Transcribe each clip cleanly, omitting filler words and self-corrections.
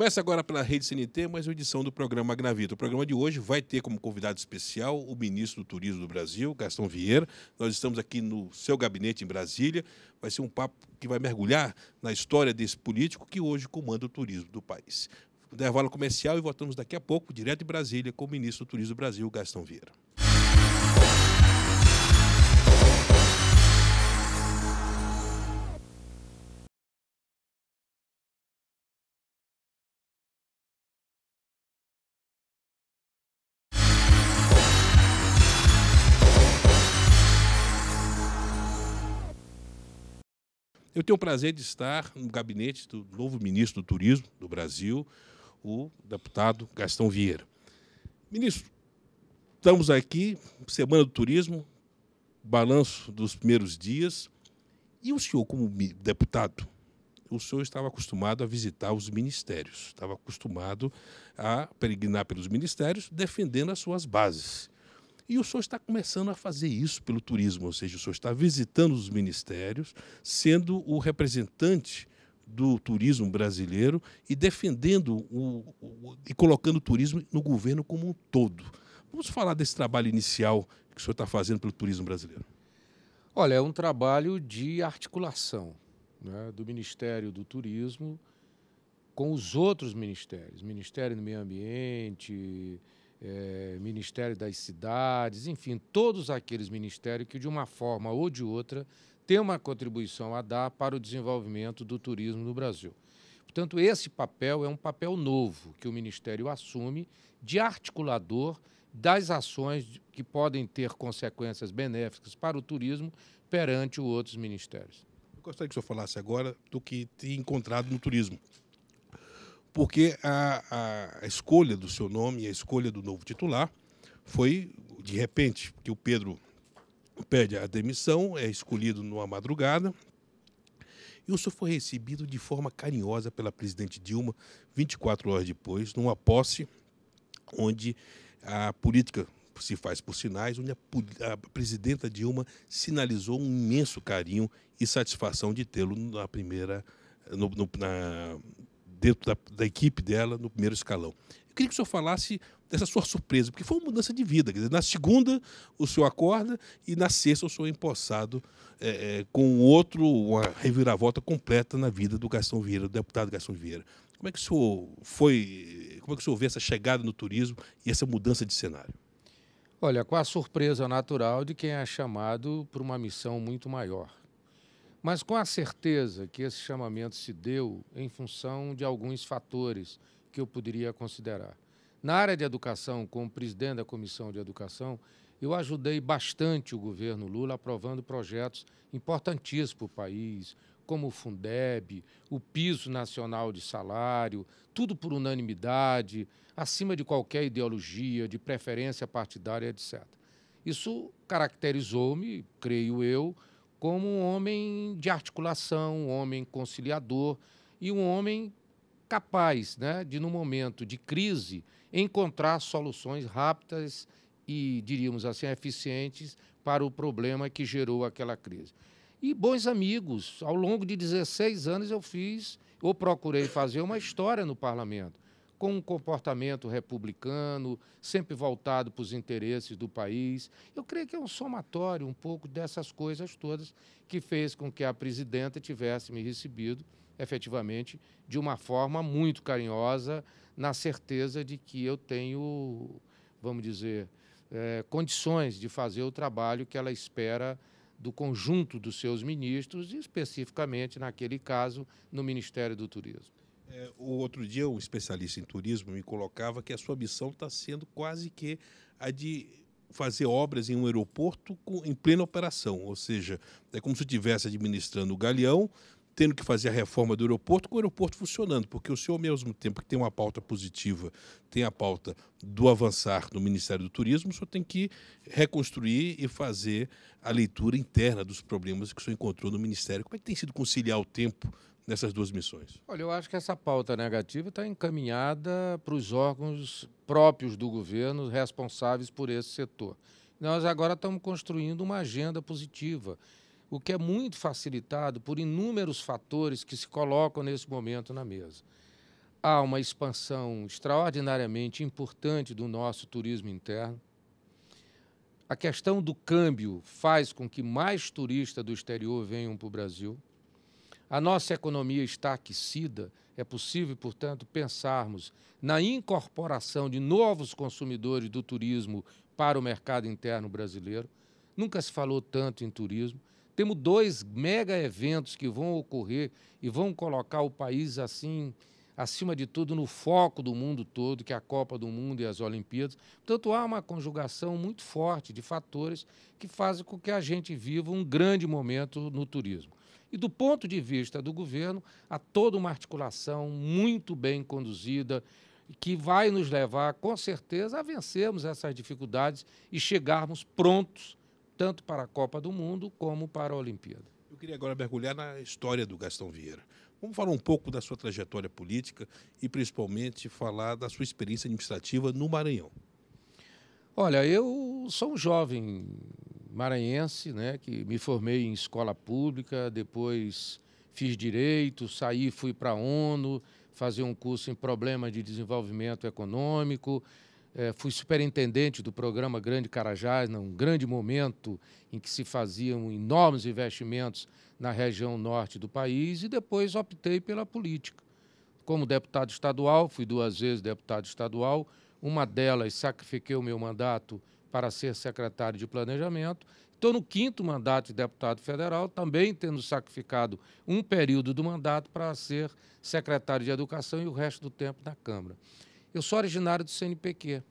Começa agora pela Rede CNT, mais uma edição do programa Agnavita. O programa de hoje vai ter como convidado especial o ministro do Turismo do Brasil, Gastão Vieira. Nós estamos aqui no seu gabinete em Brasília. Vai ser um papo que vai mergulhar na história desse político que hoje comanda o turismo do país. Intervalo comercial e voltamos daqui a pouco, direto em Brasília, com o ministro do Turismo do Brasil, Gastão Vieira. Eu tenho o prazer de estar no gabinete do novo ministro do Turismo do Brasil, o deputado Gastão Vieira. Ministro, estamos aqui, Semana do Turismo, balanço dos primeiros dias. E o senhor, como deputado, o senhor estava acostumado a visitar os ministérios, estava acostumado a peregrinar pelos ministérios, defendendo as suas bases. E o senhor está começando a fazer isso pelo turismo, ou seja, o senhor está visitando os ministérios, sendo o representante do turismo brasileiro e defendendo e colocando o turismo no governo como um todo. Vamos falar desse trabalho inicial que o senhor está fazendo pelo turismo brasileiro. Olha, é um trabalho de articulação, né, do Ministério do Turismo com os outros ministérios, Ministério do Meio Ambiente, Ministério das Cidades, enfim, todos aqueles ministérios que, de uma forma ou de outra, têm uma contribuição a dar para o desenvolvimento do turismo no Brasil. Portanto, esse papel é um papel novo que o Ministério assume de articulador das ações que podem ter consequências benéficas para o turismo perante os outros ministérios. Eu gostaria que o senhor falasse agora do que tem encontrado no turismo. Porque a escolha do seu nome e a escolha do novo titular foi, de repente, que o Pedro pede a demissão, é escolhido numa madrugada, e o senhor foi recebido de forma carinhosa pela presidente Dilma, 24 horas depois, numa posse onde a política se faz por sinais, onde a presidenta Dilma sinalizou um imenso carinho e satisfação de tê-lo na primeira, dentro da equipe dela, no primeiro escalão. Eu queria que o senhor falasse dessa sua surpresa, porque foi uma mudança de vida. Quer dizer, na segunda, o senhor acorda e na sexta o senhor é empossado com uma reviravolta completa na vida do Gastão Vieira, do deputado Gastão Vieira. Como é que o senhor vê essa chegada no turismo e essa mudança de cenário? Olha, com a surpresa natural de quem é chamado por uma missão muito maior. Mas com a certeza que esse chamamento se deu em função de alguns fatores que eu poderia considerar. Na área de educação, como presidente da Comissão de Educação, eu ajudei bastante o governo Lula aprovando projetos importantíssimos para o país, como o Fundeb, o Piso Nacional de Salário, tudo por unanimidade, acima de qualquer ideologia, de preferência partidária, etc. Isso caracterizou-me, creio eu, como um homem de articulação, um homem conciliador e um homem capaz, né, de, no momento de crise, encontrar soluções rápidas e, diríamos assim, eficientes para o problema que gerou aquela crise. E bons amigos. Ao longo de 16 anos eu procurei fazer uma história no parlamento, com um comportamento republicano, sempre voltado para os interesses do país. Eu creio que é um somatório um pouco dessas coisas todas que fez com que a presidenta tivesse me recebido, efetivamente, de uma forma muito carinhosa, na certeza de que eu tenho, vamos dizer, condições de fazer o trabalho que ela espera do conjunto dos seus ministros, e especificamente, naquele caso, no Ministério do Turismo. O outro dia, um especialista em turismo me colocava que a sua missão está sendo quase que a de fazer obras em um aeroporto em plena operação, ou seja, é como se estivesse administrando o galeão, tendo que fazer a reforma do aeroporto, com o aeroporto funcionando, porque o senhor, ao mesmo tempo que tem uma pauta positiva, tem a pauta do avançar no Ministério do Turismo, o senhor tem que reconstruir e fazer a leitura interna dos problemas que o senhor encontrou no Ministério. Como é que tem sido conciliar o tempo nessas duas missões? Olha, eu acho que essa pauta negativa está encaminhada para os órgãos próprios do governo responsáveis por esse setor. Nós agora estamos construindo uma agenda positiva, o que é muito facilitado por inúmeros fatores que se colocam nesse momento na mesa. há uma expansão extraordinariamente importante do nosso turismo interno. A questão do câmbio faz com que mais turistas do exterior venham para o Brasil. A nossa economia está aquecida, é possível, portanto, pensarmos na incorporação de novos consumidores do turismo para o mercado interno brasileiro. Nunca se falou tanto em turismo. Temos 2 mega eventos que vão ocorrer e vão colocar o país assim, acima de tudo, no foco do mundo todo, que é a Copa do Mundo e as Olimpíadas. Portanto, há uma conjugação muito forte de fatores que fazem com que a gente viva um grande momento no turismo. E do ponto de vista do governo, há toda uma articulação muito bem conduzida, que vai nos levar, com certeza, a vencermos essas dificuldades e chegarmos prontos, tanto para a Copa do Mundo como para a Olimpíada. Eu queria agora mergulhar na história do Gastão Vieira. Vamos falar um pouco da sua trajetória política e, principalmente, falar da sua experiência administrativa no Maranhão. Olha, eu sou um jovem maranhense, né, que me formei em escola pública, depois fiz direito, saí, fui para a ONU, fazer um curso em problema de desenvolvimento econômico, fui superintendente do programa Grande Carajás, num grande momento em que se faziam enormes investimentos na região norte do país, e depois optei pela política. Como deputado estadual, fui 2 vezes deputado estadual, uma delas sacrifiquei o meu mandato para ser secretário de Planejamento. Estou no 5º mandato de deputado federal, também tendo sacrificado um período do mandato para ser secretário de Educação e o resto do tempo na Câmara. Eu sou originário do CNPq,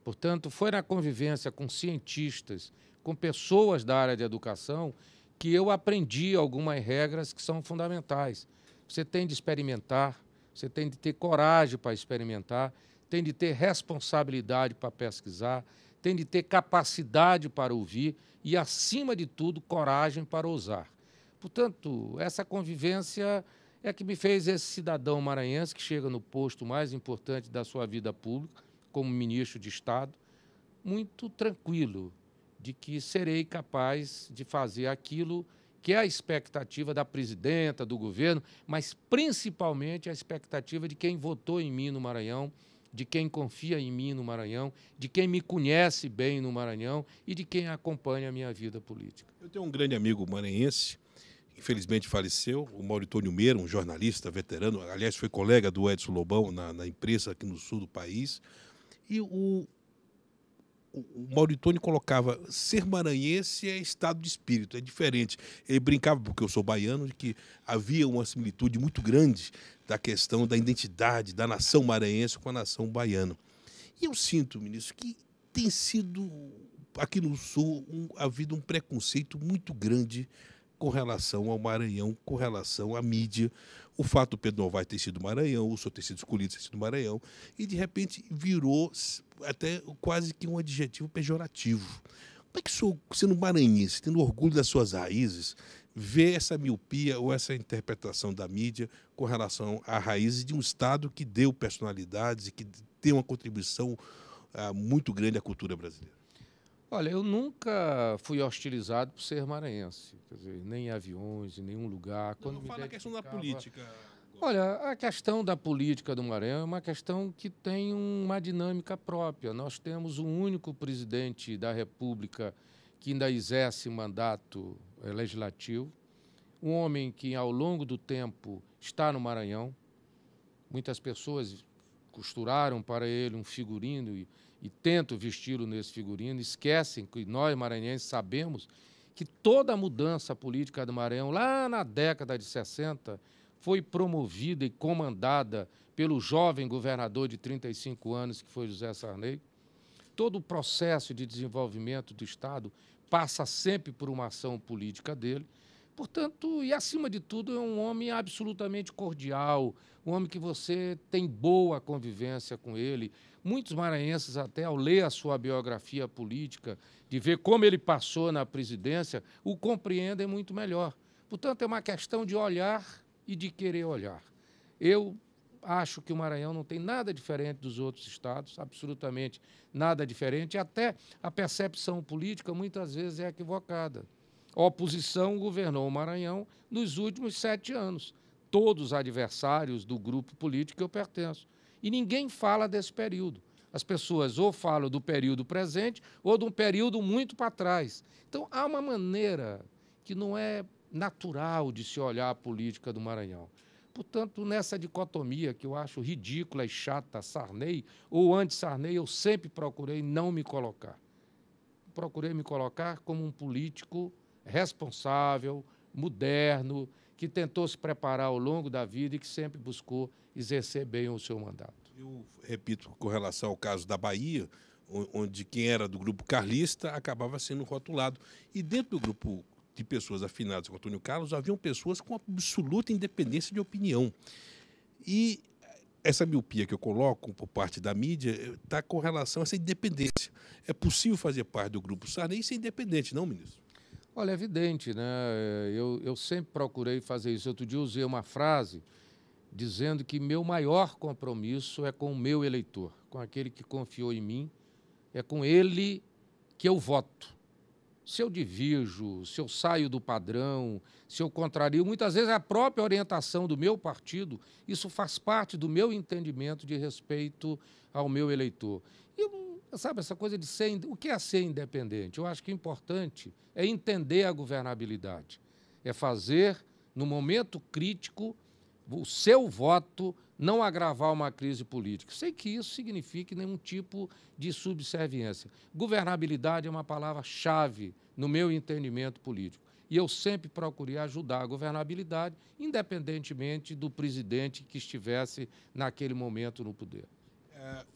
portanto, foi na convivência com cientistas, com pessoas da área de educação, que eu aprendi algumas regras que são fundamentais. Você tem de experimentar, você tem de ter coragem para experimentar, tem de ter responsabilidade para pesquisar, tem de ter capacidade para ouvir e, acima de tudo, coragem para ousar. Portanto, essa convivência é que me fez esse cidadão maranhense que chega no posto mais importante da sua vida pública, como ministro de Estado, muito tranquilo de que serei capaz de fazer aquilo que é a expectativa da presidenta, do governo, mas principalmente a expectativa de quem votou em mim no Maranhão, de quem confia em mim no Maranhão, de quem me conhece bem no Maranhão e de quem acompanha a minha vida política. Eu tenho um grande amigo maranhense, infelizmente faleceu, o Mauritônio Meira, um jornalista veterano, aliás, foi colega do Edson Lobão na imprensa aqui no sul do país, e o Mauritônio colocava ser maranhense é estado de espírito, é diferente. Ele brincava, porque eu sou baiano, de que havia uma similitude muito grande da questão da identidade da nação maranhense com a nação baiana. E eu sinto, ministro, que tem sido, aqui no Sul, havido um preconceito muito grande com relação ao Maranhão, com relação à mídia. O fato do Pedro Novaes ter sido Maranhão, o senhor ter sido escolhido ter sido Maranhão, e de repente virou até quase que um adjetivo pejorativo. Como é que o senhor, sendo maranhense, tendo orgulho das suas raízes, vê essa miopia ou essa interpretação da mídia com relação à raiz de um Estado que deu personalidades e que tem uma contribuição muito grande à cultura brasileira? Olha, eu nunca fui hostilizado por ser maranhense, quer dizer, nem em aviões, em nenhum lugar. Não fala a questão da política. Olha, a questão da política do Maranhão é uma questão que tem uma dinâmica própria. Nós temos um único presidente da República que ainda exerce mandato legislativo, um homem que, ao longo do tempo, está no Maranhão. Muitas pessoas costuraram para ele um figurino e tentam vesti-lo nesse figurino, esquecem que nós, maranhenses, sabemos que toda a mudança política do Maranhão, lá na década de 60, foi promovida e comandada pelo jovem governador de 35 anos, que foi José Sarney. Todo o processo de desenvolvimento do Estado passa sempre por uma ação política dele. Portanto, e acima de tudo, é um homem absolutamente cordial, um homem que você tem boa convivência com ele. Muitos maranhenses, até ao ler a sua biografia política, de ver como ele passou na presidência, o compreendem muito melhor. Portanto, é uma questão de olhar e de querer olhar. Eu acho que o Maranhão não tem nada diferente dos outros estados, absolutamente nada diferente, e até a percepção política muitas vezes é equivocada. A oposição governou o Maranhão nos últimos 7 anos. todos os adversários do grupo político que eu pertenço. E ninguém fala desse período. As pessoas ou falam do período presente ou de um período muito para trás. Então, há uma maneira que não é natural de se olhar a política do Maranhão. Portanto, nessa dicotomia que eu acho ridícula e chata, Sarney ou anti-Sarney, eu sempre procurei não me colocar. Procurei me colocar como um político responsável, moderno, que tentou se preparar ao longo da vida e que sempre buscou exercer bem o seu mandato. Eu repito, com relação ao caso da Bahia, onde quem era do grupo carlista acabava sendo rotulado. E dentro do grupo de pessoas afinadas com Antônio Carlos, haviam pessoas com absoluta independência de opinião. E essa miopia que eu coloco por parte da mídia está com relação a essa independência. É possível fazer parte do grupo Sarney e ser independente, não, ministro? Olha, é evidente, né? Eu sempre procurei fazer isso. Outro dia eu usei uma frase dizendo que meu maior compromisso é com o meu eleitor, com aquele que confiou em mim, é com ele que eu voto. Se eu divirjo, se eu saio do padrão, se eu contrario, muitas vezes a própria orientação do meu partido, isso faz parte do meu entendimento de respeito ao meu eleitor. E, sabe, essa coisa de ser... O que é ser independente? Eu acho que o importante é entender a governabilidade, é fazer, no momento crítico, o seu voto não agravar uma crise política. Sei que isso signifique nenhum tipo de subserviência. Governabilidade é uma palavra-chave no meu entendimento político. E eu sempre procurei ajudar a governabilidade, independentemente do presidente que estivesse naquele momento no poder.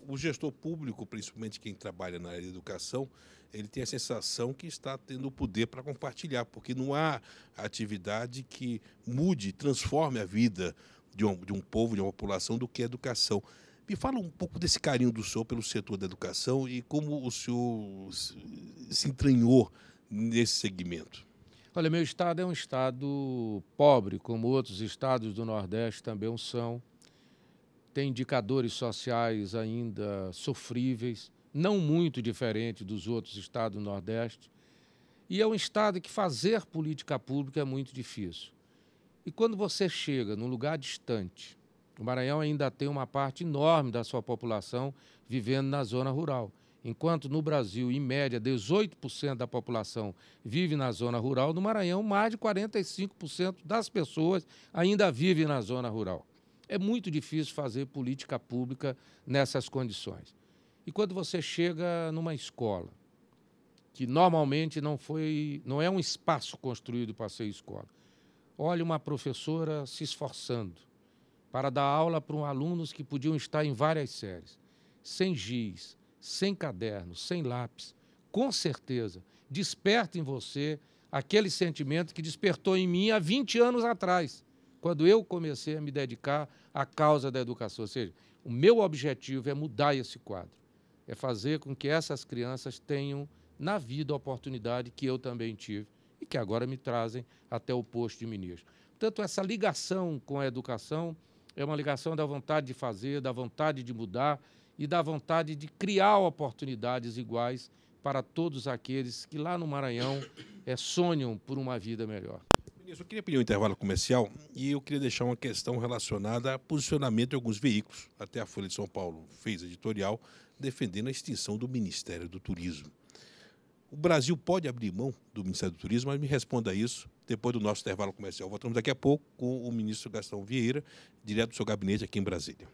O gestor público, principalmente quem trabalha na área da educação, ele tem a sensação que está tendo o poder para compartilhar, porque não há atividade que mude, transforme a vida de um povo, de uma população, do que a educação. Me fala um pouco desse carinho do senhor pelo setor da educação e como o senhor se entranhou nesse segmento. Olha, meu estado é um estado pobre, como outros estados do Nordeste também o são. Tem indicadores sociais ainda sofríveis, não muito diferente dos outros estados do Nordeste. E é um estado que fazer política pública é muito difícil. E quando você chega num lugar distante, o Maranhão ainda tem uma parte enorme da sua população vivendo na zona rural. Enquanto no Brasil, em média, 18% da população vive na zona rural, no Maranhão, mais de 45% das pessoas ainda vivem na zona rural. É muito difícil fazer política pública nessas condições. E quando você chega numa escola, que normalmente não é um espaço construído para ser escola, olha uma professora se esforçando para dar aula para alunos que podiam estar em várias séries, sem giz, sem caderno, sem lápis, com certeza desperta em você aquele sentimento que despertou em mim há 20 anos atrás, quando eu comecei a me dedicar à causa da educação. Ou seja, o meu objetivo é mudar esse quadro, é fazer com que essas crianças tenham na vida a oportunidade que eu também tive e que agora me trazem até o posto de ministro. Portanto, essa ligação com a educação é uma ligação da vontade de fazer, da vontade de mudar e da vontade de criar oportunidades iguais para todos aqueles que lá no Maranhão sonham por uma vida melhor. Ministro, eu queria pedir um intervalo comercial e eu queria deixar uma questão relacionada a posicionamento de alguns veículos. Até a Folha de São Paulo fez editorial defendendo a extinção do Ministério do Turismo. O Brasil pode abrir mão do Ministério do Turismo, mas me responda isso depois do nosso intervalo comercial. Voltamos daqui a pouco com o ministro Gastão Vieira, direto do seu gabinete aqui em Brasília.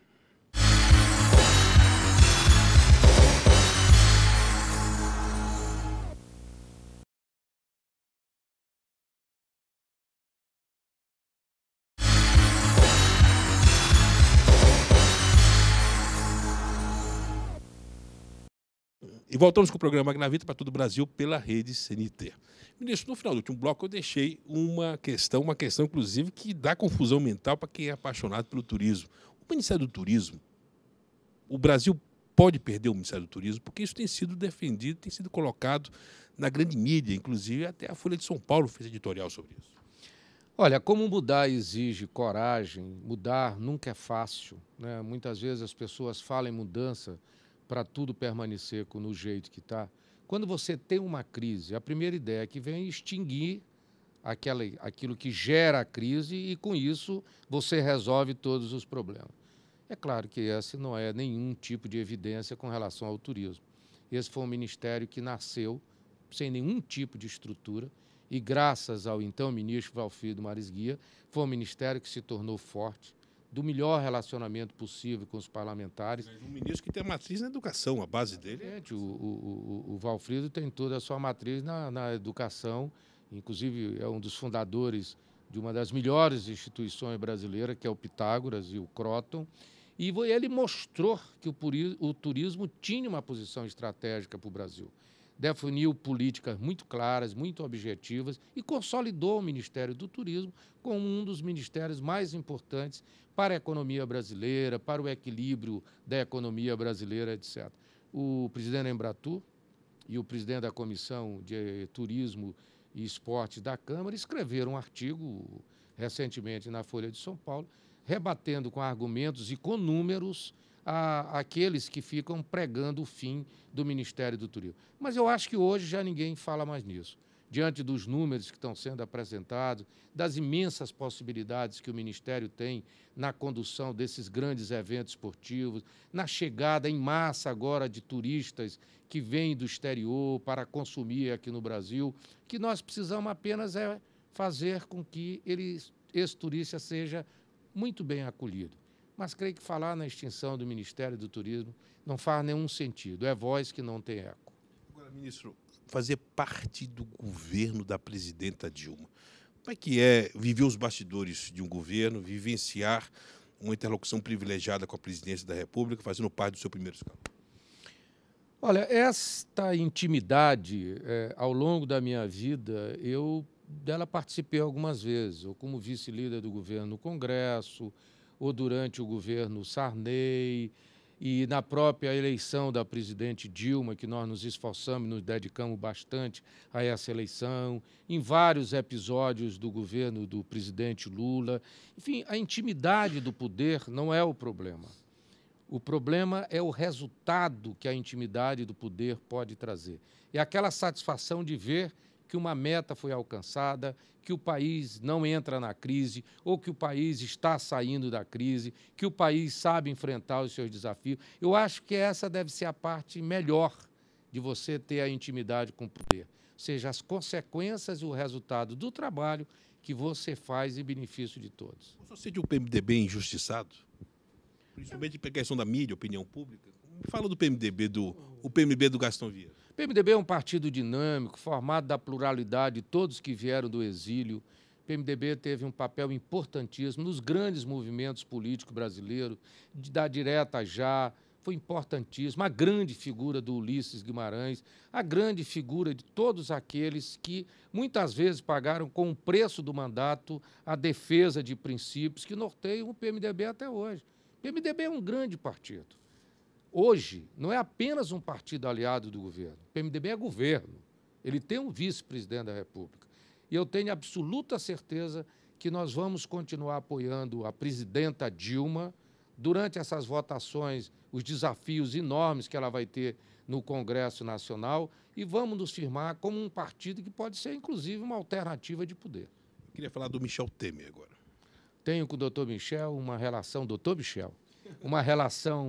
E voltamos com o programa Gravita para todo o Brasil pela rede CNT. Ministro, no final do último bloco eu deixei uma questão inclusive que dá confusão mental para quem é apaixonado pelo turismo. O Ministério do Turismo, o Brasil pode perder o Ministério do Turismo, porque isso tem sido defendido, tem sido colocado na grande mídia, inclusive até a Folha de São Paulo fez editorial sobre isso. Olha, como mudar exige coragem, mudar nunca é fácil, né? Muitas vezes as pessoas falam em mudança para tudo permanecer no jeito que está. Quando você tem uma crise, a primeira ideia que vem é extinguir aquilo que gera a crise e, com isso, você resolve todos os problemas. É claro que esse não é nenhum tipo de evidência com relação ao turismo. Esse foi um ministério que nasceu sem nenhum tipo de estrutura e, graças ao então ministro Valfrido Maris Guia, foi um ministério que se tornou forte, do melhor relacionamento possível com os parlamentares. Mas um ministro que tem a matriz na educação, a base dele. O Valfrido tem toda a sua matriz na educação, inclusive é um dos fundadores de uma das melhores instituições brasileiras, que é o Pitágoras e o Croton, e ele mostrou que o turismo tinha uma posição estratégica para o Brasil. Definiu políticas muito claras, muito objetivas e consolidou o Ministério do Turismo como um dos ministérios mais importantes para a economia brasileira, para o equilíbrio da economia brasileira, etc. O presidente Embratur e o presidente da Comissão de Turismo e Esportes da Câmara escreveram um artigo recentemente na Folha de São Paulo, rebatendo com argumentos e com números aqueles que ficam pregando o fim do Ministério do Turismo. Mas eu acho que hoje já ninguém fala mais nisso. Diante dos números que estão sendo apresentados, das imensas possibilidades que o Ministério tem na condução desses grandes eventos esportivos, na chegada em massa agora de turistas que vêm do exterior para consumir aqui no Brasil, que nós precisamos apenas fazer com que esse turista seja muito bem acolhido. Mas creio que falar na extinção do Ministério do Turismo não faz nenhum sentido. É voz que não tem eco. Agora, ministro, fazer parte do governo da presidenta Dilma. Como é que é viver os bastidores de um governo, vivenciar uma interlocução privilegiada com a presidência da República, fazendo parte do seu primeiro escalão? Olha, esta intimidade, ao longo da minha vida, dela participei algumas vezes, ou como vice-líder do governo no Congresso, ou durante o governo Sarney, e na própria eleição da presidente Dilma, que nós nos esforçamos, nos dedicamos bastante a essa eleição, em vários episódios do governo do presidente Lula. Enfim, a intimidade do poder não é o problema. O problema é o resultado que a intimidade do poder pode trazer. É aquela satisfação de ver que uma meta foi alcançada, que o país não entra na crise, ou que o país está saindo da crise, que o país sabe enfrentar os seus desafios. Eu acho que essa deve ser a parte melhor de você ter a intimidade com o poder. Ou seja, as consequências e o resultado do trabalho que você faz em benefício de todos. Você sente o PMDB injustiçado? Principalmente pela questão da mídia, opinião pública. Fala do PMDB, o PMB do Gastão Vieira. O PMDB é um partido dinâmico, formado da pluralidade de todos que vieram do exílio. O PMDB teve um papel importantíssimo nos grandes movimentos políticos brasileiros, da direta já, foi importantíssimo. A grande figura do Ulisses Guimarães, a grande figura de todos aqueles que muitas vezes pagaram com o preço do mandato a defesa de princípios que norteiam o PMDB até hoje. O PMDB é um grande partido. Hoje, não é apenas um partido aliado do governo. O PMDB é governo. Ele tem um vice-presidente da República. E eu tenho absoluta certeza que nós vamos continuar apoiando a presidenta Dilma durante essas votações, os desafios enormes que ela vai ter no Congresso Nacional, e vamos nos firmar como um partido que pode ser, inclusive, uma alternativa de poder. Eu queria falar do Michel Temer agora. Tenho com o doutor Michel uma relação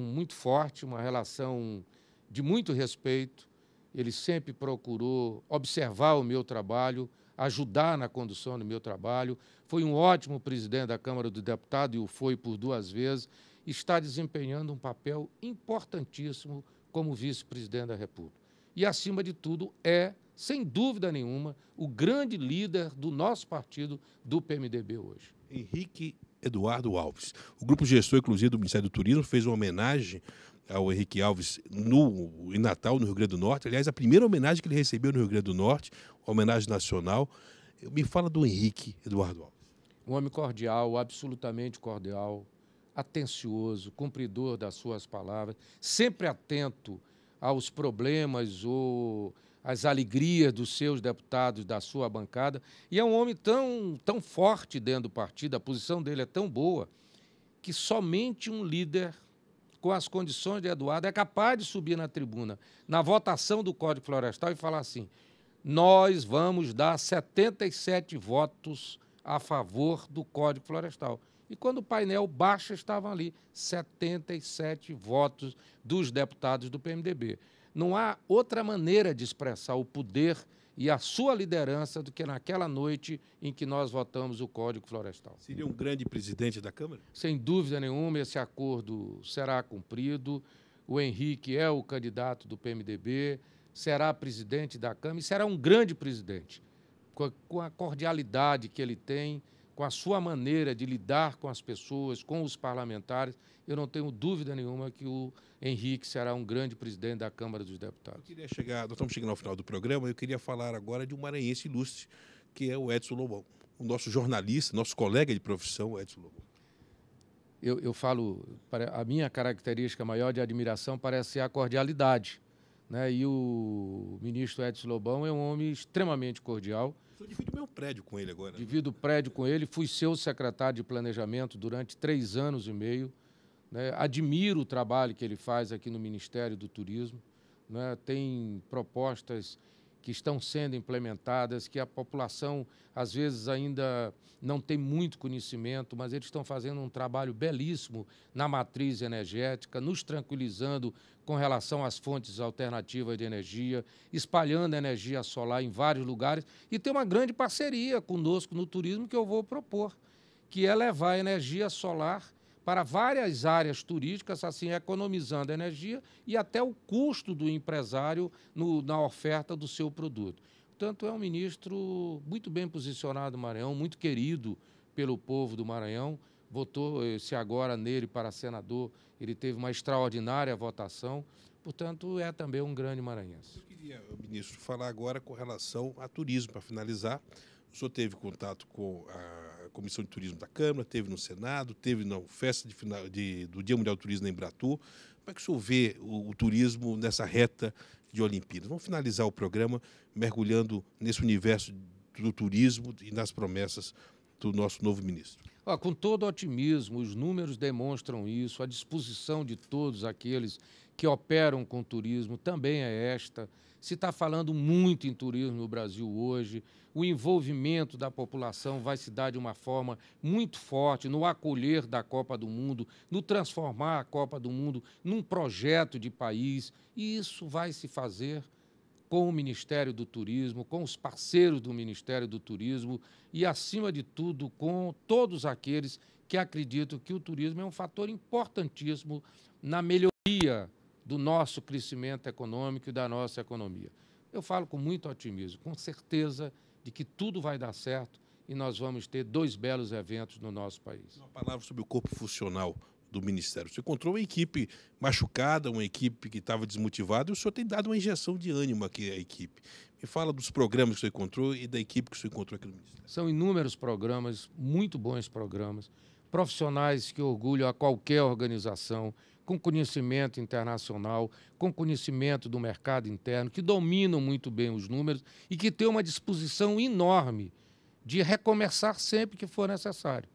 muito forte, uma relação de muito respeito. Ele sempre procurou observar o meu trabalho, ajudar na condução do meu trabalho. Foi um ótimo presidente da Câmara dos Deputados, e o foi por 2 vezes. Está desempenhando um papel importantíssimo como vice-presidente da República. E, acima de tudo, sem dúvida nenhuma, o grande líder do nosso partido, do PMDB hoje. Henrique Eduardo Alves. O grupo gestor, inclusive, do Ministério do Turismo, fez uma homenagem ao Henrique Alves em Natal, no Rio Grande do Norte. Aliás, a primeira homenagem que ele recebeu no Rio Grande do Norte, homenagem nacional. Me fala do Henrique Eduardo Alves. Um homem cordial, absolutamente cordial, atencioso, cumpridor das suas palavras, sempre atento aos problemas ou às alegrias dos seus deputados, da sua bancada. E é um homem tão forte dentro do partido, a posição dele é tão boa, que somente um líder com as condições de Eduardo é capaz de subir na tribuna, na votação do Código Florestal, e falar assim: nós vamos dar 77 votos a favor do Código Florestal. E quando o painel baixa, estavam ali 77 votos dos deputados do PMDB. Não há outra maneira de expressar o poder e a sua liderança do que naquela noite em que nós votamos o Código Florestal. Seria um grande presidente da Câmara? Sem dúvida nenhuma, esse acordo será cumprido. O Henrique é o candidato do PMDB, será presidente da Câmara e será um grande presidente, com a cordialidade que ele tem, com a sua maneira de lidar com as pessoas, com os parlamentares. Eu não tenho dúvida nenhuma que o Henrique será um grande presidente da Câmara dos Deputados. Nós estamos chegando ao final do programa, eu queria falar agora de um maranhense ilustre, que é o Edson Lobão, o nosso jornalista, nosso colega de profissão, Edson Lobão. Eu falo, a minha característica maior de admiração parece ser a cordialidade, né? E o ministro Edson Lobão é um homem extremamente cordial. Eu divido o meu prédio com ele agora. Divido o prédio com ele, fui seu secretário de planejamento durante 3 anos e meio. Né? Admiro o trabalho que ele faz aqui no Ministério do Turismo. Né? Tem propostas que estão sendo implementadas, que a população, às vezes, ainda não tem muito conhecimento, mas eles estão fazendo um trabalho belíssimo na matriz energética, nos tranquilizando com relação às fontes alternativas de energia, espalhando energia solar em vários lugares, e tem uma grande parceria conosco no turismo que eu vou propor, que é levar energia solar para várias áreas turísticas, assim economizando energia e até o custo do empresário na oferta do seu produto. Portanto, é um ministro muito bem posicionado no Maranhão, muito querido pelo povo do Maranhão. Votou-se agora nele para senador, ele teve uma extraordinária votação. Portanto, é também um grande maranhense. Eu queria, ministro, falar agora com relação a turismo, para finalizar. O senhor teve contato com a Comissão de Turismo da Câmara, teve no Senado, teve na festa do Dia Mundial do Turismo na Embratur. Como é que o senhor vê o turismo nessa reta de Olimpíadas? Vamos finalizar o programa mergulhando nesse universo do turismo e nas promessas do nosso novo ministro. Com todo otimismo, os números demonstram isso, a disposição de todos aqueles que operam com turismo também é esta. Se está falando muito em turismo no Brasil hoje, o envolvimento da população vai se dar de uma forma muito forte no acolher da Copa do Mundo, no transformar a Copa do Mundo num projeto de país, e isso vai se fazer com o Ministério do Turismo, com os parceiros do Ministério do Turismo e, acima de tudo, com todos aqueles que acreditam que o turismo é um fator importantíssimo na melhoria do nosso crescimento econômico e da nossa economia. Eu falo com muito otimismo, com certeza de que tudo vai dar certo e nós vamos ter 2 belos eventos no nosso país. Uma palavra sobre o corpo funcional do Ministério. Você encontrou uma equipe machucada, uma equipe que estava desmotivada, e o senhor tem dado uma injeção de ânimo aqui à equipe. Me fala dos programas que o senhor encontrou e da equipe que o senhor encontrou aqui no Ministério. São inúmeros programas, muito bons programas, profissionais que orgulham a qualquer organização, com conhecimento internacional, com conhecimento do mercado interno, que dominam muito bem os números e que têm uma disposição enorme de recomeçar sempre que for necessário.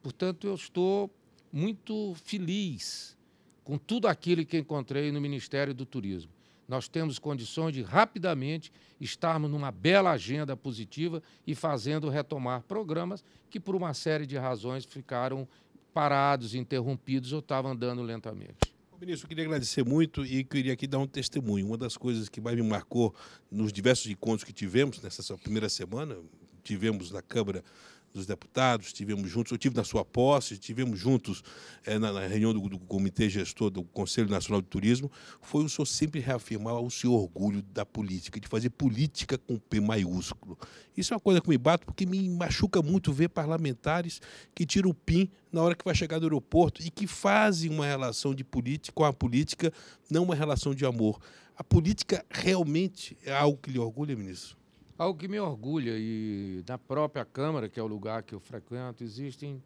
Portanto, eu estou muito feliz com tudo aquilo que encontrei no Ministério do Turismo. Nós temos condições de rapidamente estarmos numa bela agenda positiva e fazendo retomar programas que, por uma série de razões, ficaram parados, interrompidos ou estavam andando lentamente. Ministro, eu queria agradecer muito e queria aqui dar um testemunho. Uma das coisas que mais me marcou nos diversos encontros que tivemos nessa primeira semana, tivemos na Câmara dos Deputados, estivemos juntos, eu estive na sua posse, estivemos juntos na reunião do Comitê Gestor do Conselho Nacional de Turismo, foi o senhor sempre reafirmar o seu orgulho da política, de fazer política com P maiúsculo. Isso é uma coisa que me bate, porque me machuca muito ver parlamentares que tiram o PIN na hora que vai chegar do aeroporto e que fazem uma relação de política com a política, não uma relação de amor. A política realmente é algo que lhe orgulha, ministro? Algo que me orgulha, e na própria Câmara, que é o lugar que eu frequento, existem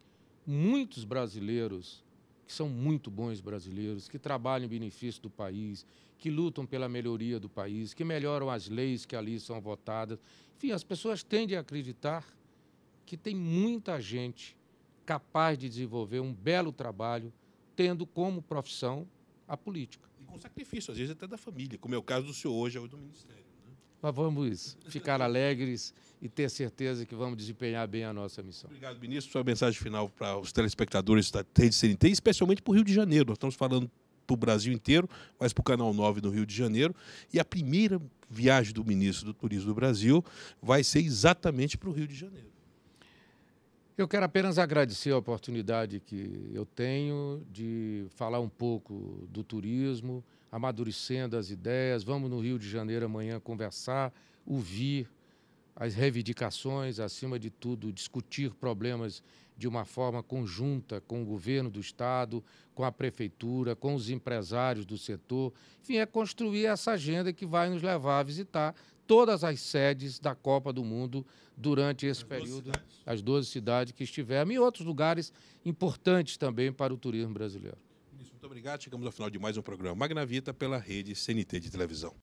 muitos brasileiros que são muito bons brasileiros, que trabalham em benefício do país, que lutam pela melhoria do país, que melhoram as leis que ali são votadas. Enfim, as pessoas tendem a acreditar que tem muita gente capaz de desenvolver um belo trabalho, tendo como profissão a política. E com sacrifício, às vezes até da família, como é o caso do senhor hoje, do Ministério. mas vamos ficar alegres e ter certeza que vamos desempenhar bem a nossa missão. Obrigado, ministro. Sua mensagem final para os telespectadores da Rede CNT, especialmente para o Rio de Janeiro. Nós estamos falando para o Brasil inteiro, mas para o Canal 9 no Rio de Janeiro. E a primeira viagem do ministro do Turismo do Brasil vai ser exatamente para o Rio de Janeiro. Eu quero apenas agradecer a oportunidade que eu tenho de falar um pouco do turismo, amadurecendo as ideias. Vamos no Rio de Janeiro amanhã conversar, ouvir as reivindicações, acima de tudo, discutir problemas de uma forma conjunta com o governo do Estado, com a prefeitura, com os empresários do setor. Enfim, é construir essa agenda que vai nos levar a visitar todas as sedes da Copa do Mundo durante esse período, as 12 cidades que estivermos, e outros lugares importantes também para o turismo brasileiro. Ministro, muito obrigado. Chegamos ao final de mais um programa Magna Vita pela Rede CNT de televisão.